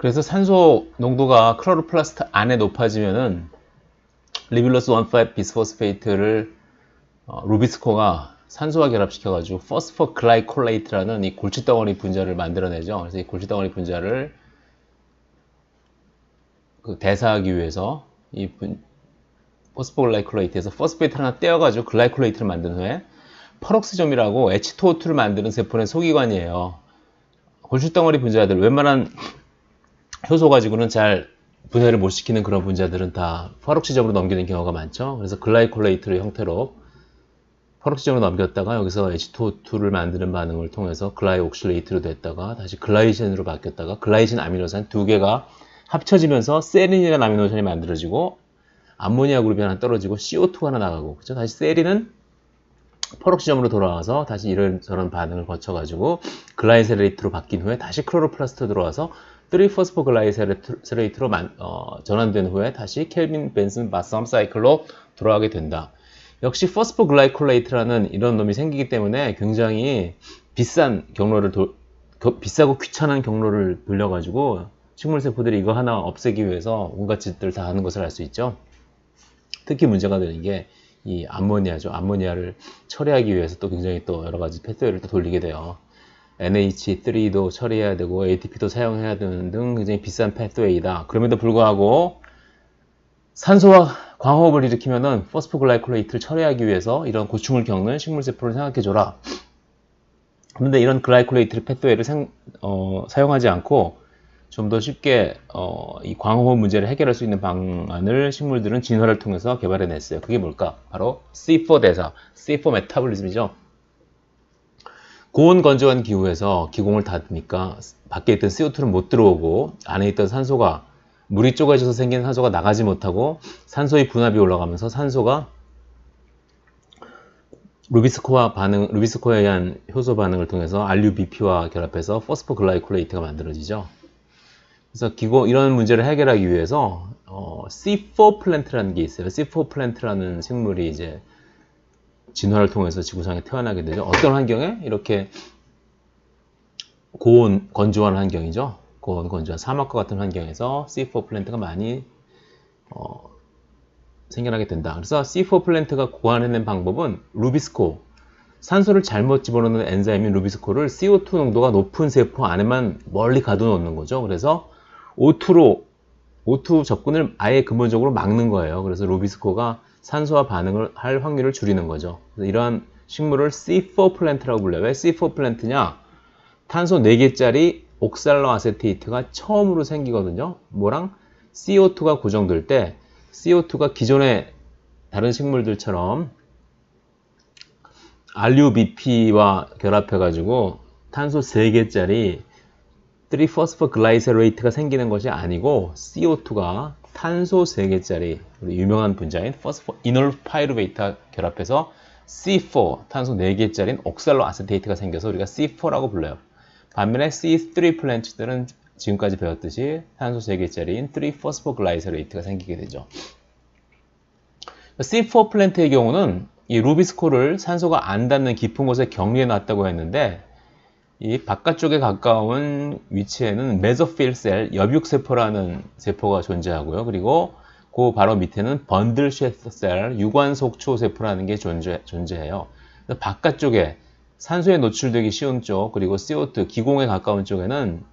그래서 산소 농도가 클로로플라스트 안에 높아지면은 리뷸러스 1,5 비스포스페이트를 루비스코가 산소와 결합시켜가지고 포스포글라이콜레이트라는 이 골칫덩어리 분자를 만들어내죠. 그래서 이 골칫덩어리 분자를 대사하기 위해서 이 포스포글라이콜레이트에서 포스페이트를 하나 떼어가지고 글라이콜레이트를 만든 후에 퍼럭스점이라고 H2O2를 만드는 세포의 소기관이에요. 골칫덩어리 분자들, 웬만한 효소 가지고는 잘 분해를 못 시키는 그런 분자들은 다 퍼럭시점으로 넘기는 경우가 많죠. 그래서 글라이콜레이트의 형태로 퍼럭시점으로 넘겼다가 여기서 H2O2를 만드는 반응을 통해서 글라이옥실레이트로 됐다가 다시 글라이젠으로 바뀌었다가 글라이진 아미노산 두 개가 합쳐지면서 세린이라는 아미노산이 만들어지고 암모니아 그룹이 하나 떨어지고 CO2가 하나 나가고, 그렇죠? 다시 세린은 퍼럭시점으로 돌아와서 다시 이런저런 반응을 거쳐가지고 글라이세레이트로 바뀐 후에 다시 클로로플라스트 들어와서 3포스포글라이세레이트로 전환된 후에 다시 켈빈 벤슨 바썸 사이클로 돌아가게 된다. 역시 포스포글라이콜레이트라는 이런 놈이 생기기 때문에 굉장히 비싼 비싸고 귀찮은 경로를 돌려가지고 식물세포들이 이거 하나 없애기 위해서 온갖 짓들을 다 하는 것을 알 수 있죠. 특히 문제가 되는 게 이 암모니아죠. 암모니아를 처리하기 위해서 또 굉장히 또 여러 가지 패스웨이를 또 돌리게 돼요. NH3도 처리해야 되고 ATP도 사용해야 되는 등 굉장히 비싼 패스웨이다. 그럼에도 불구하고 산소와 광호흡을 일으키면은 포스포글라이콜레이트를 처리하기 위해서 이런 고충을 겪는 식물세포를 생각해줘라. 그런데 이런 글라이콜레이트 패스웨이를 사용하지 않고 좀 더 쉽게 이 광호흡 문제를 해결할 수 있는 방안을 식물들은 진화를 통해서 개발해냈어요. 그게 뭘까? 바로 C4 대사, C4 메타볼리즘이죠. 고온 건조한 기후에서 기공을 닫으니까 밖에 있던 CO2는 못 들어오고 안에 있던 산소가 물이 쪼개져서 생긴 산소가 나가지 못하고 산소의 분압이 올라가면서 산소가 루비스코에 의한 효소 반응을 통해서 RUBP와 결합해서 포스포글라이콜레이트가 만들어지죠. 그래서 이런 문제를 해결하기 위해서 C4 플랜트라는 게 있어요. C4 플랜트라는 식물이 이제 진화를 통해서 지구상에 태어나게 되죠. 어떤 환경에? 이렇게 고온, 건조한 환경이죠. 고온, 건조한 사막과 같은 환경에서 C4 플랜트가 많이 생겨나게 된다. 그래서 C4 플랜트가 고안해낸 방법은 루비스코, 산소를 잘못 집어넣는 엔자임인 루비스코를 CO2 농도가 높은 세포 안에만 멀리 가둬놓는 거죠. 그래서 O2 접근을 아예 근본적으로 막는 거예요. 그래서 루비스코가 산소와 반응을 할 확률을 줄이는 거죠. 그래서 이러한 식물을 C4 플랜트라고 불러요. 왜 C4 플랜트냐? 탄소 4개짜리 옥살로 아세테이트가 처음으로 생기거든요. 뭐랑? CO2가 고정될 때 CO2가 기존의 다른 식물들처럼 RUBP와 결합해가지고 탄소 3개짜리 3포스포글라이세레이트가 생기는 것이 아니고 CO2가 탄소 3개짜리 우리 유명한 분자인 이놀 파이루베이트와 결합해서 C4 탄소 4개짜리인 옥살로 아세테이트가 생겨서 우리가 C4라고 불러요. 반면에 C3 플랜트들은 지금까지 배웠듯이 탄소 3개짜리인 3포스포글라이세레이트가 생기게 되죠. C4 플랜트의 경우는 이 루비스코를 산소가 안 닿는 깊은 곳에 격리해 놨다고 했는데 이 바깥쪽에 가까운 위치에는 메소필 셀, 여육세포라는 세포가 존재하고요. 그리고 그 바로 밑에는 번들 쉐터 셀, 유관속초세포라는 게 존재해요. 바깥쪽에 산소에 노출되기 쉬운 쪽, 그리고 CO2, 기공에 가까운 쪽에는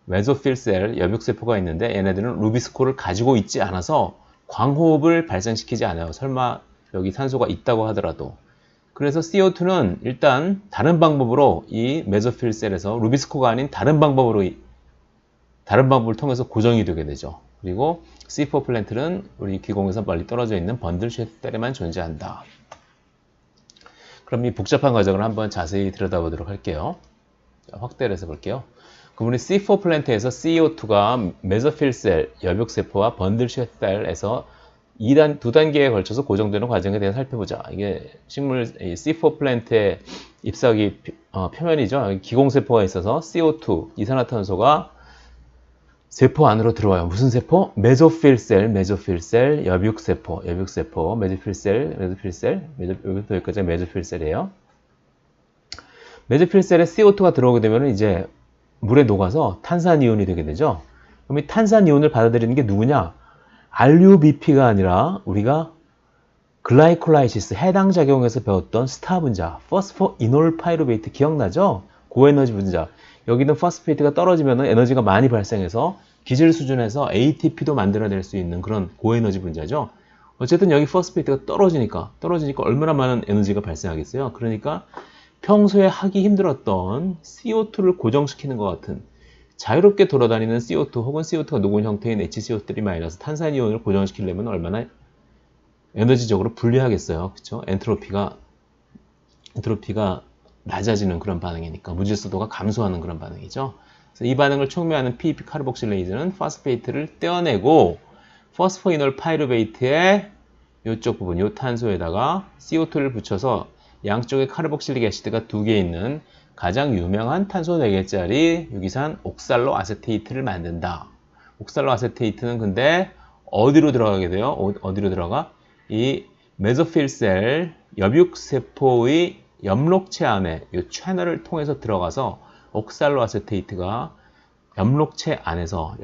메소필 셀, 여육세포가 있는데 얘네들은 루비스코를 가지고 있지 않아서 광호흡을 발생시키지 않아요. 설마 여기 산소가 있다고 하더라도. 그래서 CO2는 일단 다른 방법으로 이 메소필 셀에서 루비스코가 아닌 다른 방법을 통해서 고정이 되게 되죠. 그리고 C4 플랜트는 우리 기공에서 멀리 떨어져 있는 번들 쉘ter에만 존재한다. 그럼 이 복잡한 과정을 한번 자세히 들여다보도록 할게요. 확대를 해서 볼게요. 그럼 우리 C4 플랜트에서 CO2가 메소필 셀, 여백세포와 번들 쉘ter에서 두 단계에 걸쳐서 고정되는 과정에 대해 살펴보자. 이게 식물 C4 플랜트의 잎사귀 표면이죠. 기공세포가 있어서 CO2, 이산화탄소가 세포 안으로 들어와요. 무슨 세포? 메소필 셀, 여백세포, 메소필 셀, 여기까지 메소필 셀이에요. 메소필 셀에 CO2가 들어오게 되면 이제 물에 녹아서 탄산이온이 되게 되죠. 그럼 이 탄산이온을 받아들이는 게 누구냐? RUBP가 아니라 우리가 글라이콜라이시스 해당 작용에서 배웠던 스타 분자, 포스포이놀 파이루베이트 기억나죠? 고에너지 분자. 여기는 포스페이트가 떨어지면 에너지가 많이 발생해서 기질 수준에서 ATP도 만들어낼 수 있는 그런 고에너지 분자죠. 어쨌든 여기 포스페이트가 떨어지니까 얼마나 많은 에너지가 발생하겠어요. 그러니까 평소에 하기 힘들었던 CO2를 고정시키는 것 같은 자유롭게 돌아다니는 CO2 혹은 CO2가 녹은 형태인 HCO3- 탄산이온을 고정시키려면 얼마나 에너지적으로 불리하겠어요. 그쵸? 엔트로피가 낮아지는 그런 반응이니까 무질서도가 감소하는 그런 반응이죠. 그래서 이 반응을 촉매하는 PEP 카르복실레이즈는 포스페이트를 떼어내고 포스포이놀 파이루베이트의 이쪽 부분, 이 탄소에다가 CO2를 붙여서 양쪽에 카르복실릭 애시드가 2개 있는 가장 유명한 탄소 4개짜리 유기산 옥살로 아세테이트를 만든다. 옥살로 아세테이트는 근데 어디로 들어가게 돼요? 어디로 들어가? 이 메소필셀 엽육세포의 엽록체 안에 이 채널을 통해서 들어가서 옥살로 아세테이트가 엽록체 안에서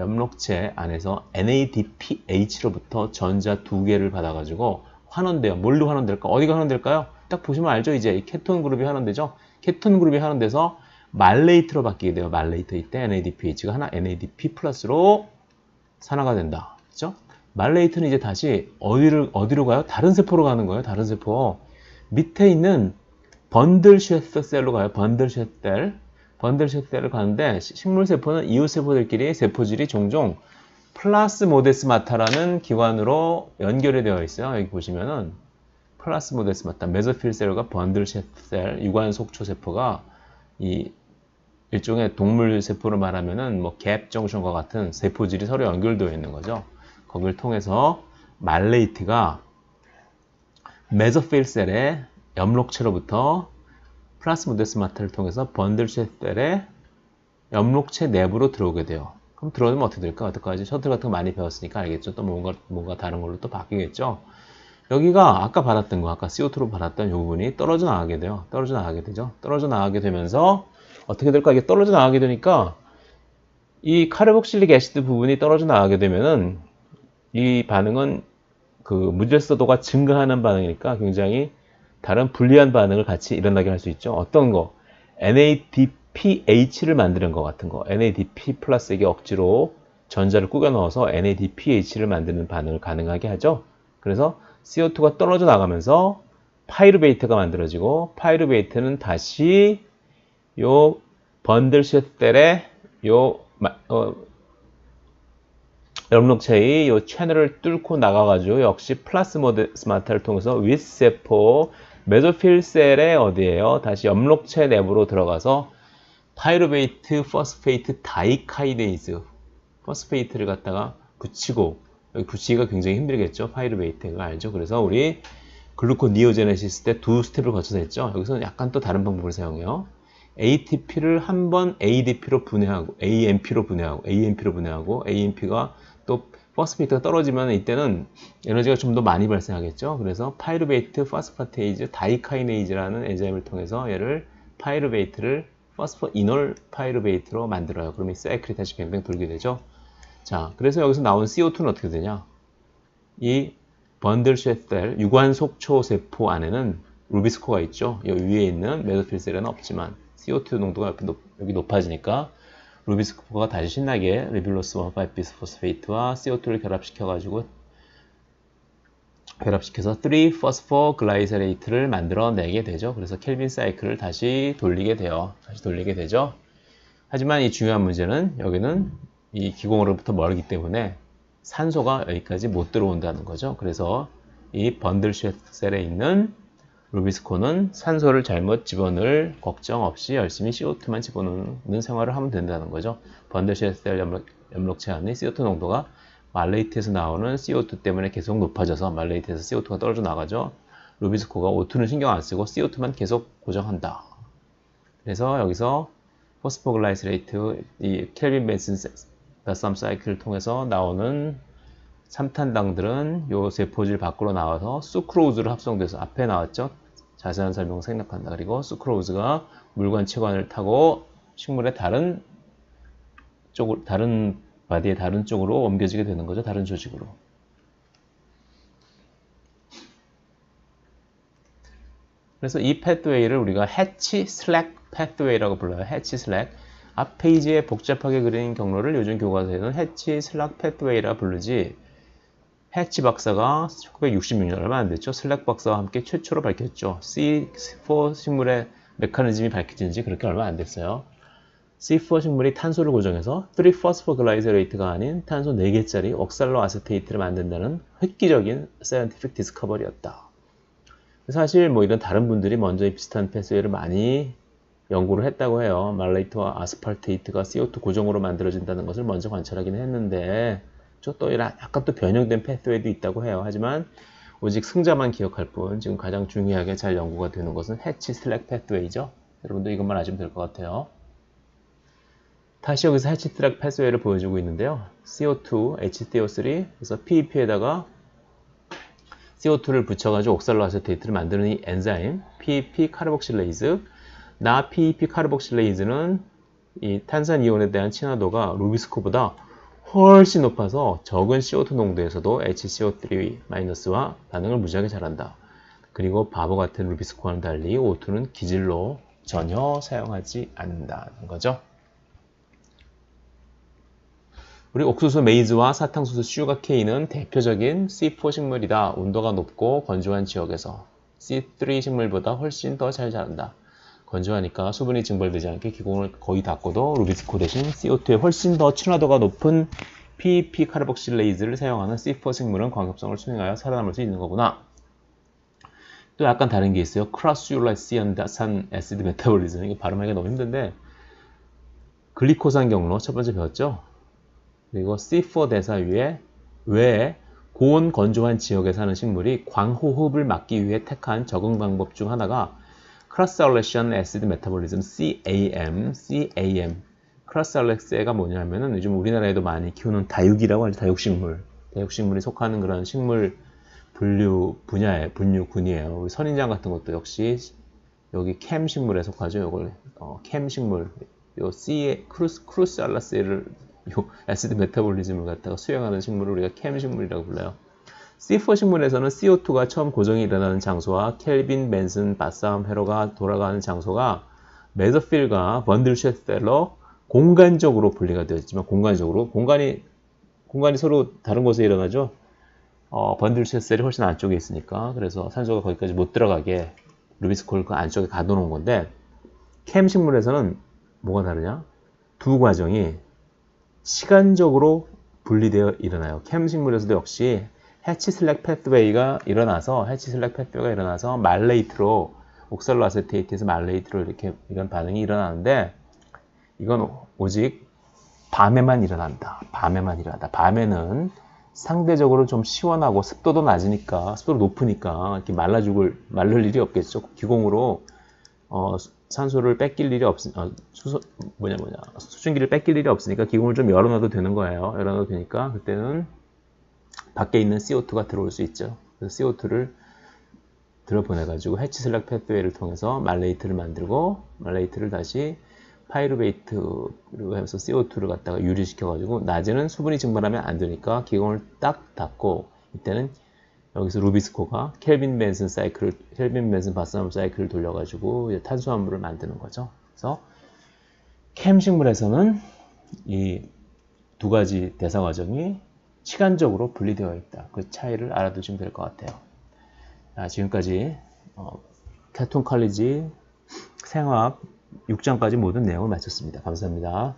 NADPH로부터 전자 2개를 받아가지고 환원돼요. 뭘로 환원될까? 어디가 환원될까요? 딱 보시면 알죠? 이제 이 케톤 그룹이 환원되죠? 케톤 그룹이 환원돼서 말레이트로 바뀌게 돼요. 말레이트 이때 NADPH가 하나 NADP 플러스로 산화가 된다. 그렇죠? 말레이트는 이제 다시 어디로 가요? 다른 세포로 가는 거예요. 다른 세포. 밑에 있는 번들쉐스 셀로 가요. 번들쉐스 셀을 가는데 식물세포는 이웃세포들끼리 세포질이 종종 플라스모데스마타라는 기관으로 연결이 되어 있어요. 여기 보시면은 플라스모데스마타, 메소필셀과 번들쉐스 셀, 유관속초세포가 이 일종의 동물세포를 말하면은 뭐 갭 정션과 같은 세포질이 서로 연결되어 있는 거죠. 거기를 통해서 말레이트가 메소필셀의 엽록체로부터 플라스모데스마타를 통해서 번들쉐셀의 엽록체 내부로 들어오게 돼요. 그럼 들어오면 어떻게 될까? 어떡하지? 셔틀 같은 거 많이 배웠으니까 알겠죠? 또 뭔가 다른 걸로 또 바뀌겠죠? 여기가 아까 받았던 거, 아까 CO2로 받았던 이 부분이 떨어져 나가게 돼요. 떨어져 나가게 되죠? 떨어져 나가게 되면서 어떻게 될까? 이게 떨어져 나가게 되니까 이 카르복실릭 애시드 부분이 떨어져 나가게 되면은 이 반응은 그 무질서도가 증가하는 반응이니까 굉장히 다른 불리한 반응을 같이 일어나게 할 수 있죠. 어떤 거? NADPH를 만드는 것 같은 거. NADP 플러스에게 억지로 전자를 꾸겨 넣어서 NADPH를 만드는 반응을 가능하게 하죠. 그래서 CO2가 떨어져 나가면서 파이루베이트가 만들어지고 파이루베이트는 다시 요 번들쉐셀의 요 엽록체의 요 채널을 뚫고 나가가지고 역시 플라스모데스마타를 통해서 윗세포 메소필셀의 어디에요? 다시 엽록체 내부로 들어가서 파이루베이트 포스페이트 다이카이네이즈 포스페이트를 갖다가 붙이고 여기 붙이기가 굉장히 힘들겠죠. 파이루베이트가 알죠. 그래서 우리 글루코니오제네시스 때 2스텝을 거쳐서 했죠. 여기서는 약간 또 다른 방법을 사용해요. ATP를 한 번 ADP로 분해하고 AMP로 분해하고 AMP가 또 포스페이트가 떨어지면 이때는 에너지가 좀 더 많이 발생하겠죠. 그래서 파이루베이트 포스파테이즈 다이카이네이즈라는 엔자임을 통해서 얘를 파이루베이트를 포스포이놀 파이루베이트로 만들어요. 그럼 이 사이클이 다시 뱅뱅 돌게 되죠. 자, 그래서 여기서 나온 CO2는 어떻게 되냐? 이 번들쉐셀 유관속초세포 안에는 루비스코가 있죠. 여기 위에 있는 메소필셀은 없지만 CO2 농도가 여기 높아지니까 루비스코가 다시 신나게 리뷸로스 1,5-비스포스페이트와 CO2를 결합시켜서 3-포스포글라이세레이트를 만들어내게 되죠. 그래서 켈빈 사이클을 다시 돌리게 되죠. 하지만 이 중요한 문제는 여기는 이 기공으로부터 멀기 때문에 산소가 여기까지 못 들어온다는 거죠. 그래서 이 번들쉐셀에 있는 루비스코는 산소를 잘못 집어넣을 걱정 없이 열심히 CO2만 집어넣는 생활을 하면 된다는 거죠. 번들쉐셀 엽록체 안에 CO2 농도가 말레이트에서 나오는 CO2 때문에 계속 높아져서 말레이트에서 CO2가 떨어져 나가죠. 루비스코가 O2는 신경 안 쓰고 CO2만 계속 고정한다. 그래서 여기서 포스포글라이세레이트, 이 켈빈 벤슨 바썸 사이클을 통해서 나오는 삼탄당들은 요 세포질 밖으로 나와서 수크로우즈를 합성돼서 앞에 나왔죠. 자세한 설명 생략한다. 그리고 수크로우즈가 물관 치관을 타고 식물의 다른 바디의 다른 쪽으로 옮겨지게 되는 거죠. 다른 조직으로. 그래서 이 패스웨이를 우리가 해치 슬랙 패스웨이라고 불러요. 해치 슬랙. 앞 페이지에 복잡하게 그린 경로를 요즘 교과서에는 해치 슬랙 패스웨이라 부르지, 해치 박사가 1966년 얼마 안 됐죠. 슬랙 박사와 함께 최초로 밝혔죠. C4 식물의 메커니즘이 밝혀진 지 그렇게 얼마 안 됐어요. C4 식물이 탄소를 고정해서 3-phosphoglycerate가 아닌 탄소 4개짜리 옥살로아세테이트를 만든다는 획기적인 사이언티픽 디스커버리였다. 사실 뭐 이런 다른 분들이 먼저 이 비슷한 패스웨이를 많이 연구를 했다고 해요. 말레이트와 아스팔테이트가 CO2 고정으로 만들어진다는 것을 먼저 관찰하긴 했는데 또 약간 또 변형된 패스웨이도 있다고 해요. 하지만 오직 승자만 기억할 뿐 지금 가장 중요하게 잘 연구가 되는 것은 해치 슬랙 패스웨이죠. 여러분도 이것만 아시면 될 것 같아요. 다시 여기서 해치 슬랙 패스웨이를 보여주고 있는데요. CO2, H2O3, 그래서 PEP에다가 CO2를 붙여가지고 옥살로아세테이트를 만드는 이 엔자임 PEP 카르복실레이즈. 나 PEP 카르복실레이즈는 이 탄산이온에 대한 친화도가 루비스코보다 훨씬 높아서 적은 CO2 농도에서도 HCO3-와 반응을 무지하게 잘한다. 그리고 바보 같은 루비스코와는 달리 O2는 기질로 전혀 사용하지 않는다는 거죠. 우리 옥수수 메이즈와 사탕수수 슈가케인은 대표적인 C4 식물이다. 온도가 높고 건조한 지역에서 C3 식물보다 훨씬 더 잘 자란다. 건조하니까 수분이 증발되지 않게 기공을 거의 닫고도 루비스코 대신 CO2에 훨씬 더 친화도가 높은 PEP 카르복실레이즈를 사용하는 C4 식물은 광합성을 수행하여 살아남을 수 있는 거구나. 또 약간 다른 게 있어요. 크라스율라시안산 애시드 메타볼리즘. 이거 발음하기가 너무 힘든데 글리코산 경로 첫 번째 배웠죠. 그리고 C4 대사 외에 고온 건조한 지역에 사는 식물이 광호흡을 막기 위해 택한 적응 방법 중 하나가 크라스알렉시안 애시드 메타볼리즘 CAM. 크라스알렉세가 뭐냐면은 요즘 우리나라에도 많이 키우는 다육이라고 하죠. 다육식물이 속하는 그런 식물 분류군이에요. 우리 선인장 같은 것도 역시 여기 캠 식물에 속하죠. 요걸 캠 식물, 요 크루스알라세를 요 애시드 메타볼리즘을 갖다가 수행하는 식물을 우리가 캠 식물이라고 불러요. C4 식물에서는 CO2가 처음 고정이 일어나는 장소와 켈빈 맨슨 바싸움 회로가 돌아가는 장소가 메서필과 번들 쉐셀러 공간적으로 분리가 되었지만 공간이 서로 다른 곳에 일어나죠. 번들 쉐셀이 훨씬 안쪽에 있으니까 그래서 산소가 거기까지 못 들어가게 루비스콜을 그 안쪽에 가둬놓은 건데 캠 식물에서는 뭐가 다르냐? 두 과정이 시간적으로 분리되어 일어나요. 캠 식물에서도 역시 해치 슬랙 패스웨이가 일어나서 말레이트로 옥살로아세테이트에서 말레이트로 이렇게 이런 반응이 일어나는데 이건 오직 밤에만 일어난다. 밤에는 상대적으로 좀 시원하고 습도도 높으니까 이렇게 말릴 일이 없겠죠. 기공으로 산소를 뺏길 일이 수증기를 뺏길 일이 없으니까 기공을 좀 열어놔도 되는 거예요. 열어놔도 되니까 그때는 밖에 있는 CO2가 들어올 수 있죠. 그래서 CO2를 들어보내가지고 해치 슬랙 패스웨이를 통해서 말레이트를 만들고 말레이트를 다시 파이루베이트로 해서 CO2를 갖다가 유리시켜가지고 낮에는 수분이 증발하면 안 되니까 기공을 딱 닫고 이때는 여기서 루비스코가 켈빈 맨슨 바싸움 사이클을 돌려가지고 탄수화물을 만드는 거죠. 그래서 캠 식물에서는 이 두 가지 대사 과정이 시간적으로 분리되어 있다. 그 차이를 알아두시면 될 것 같아요. 지금까지 캐톤 컬리지 생화학 6장까지 모든 내용을 마쳤습니다. 감사합니다.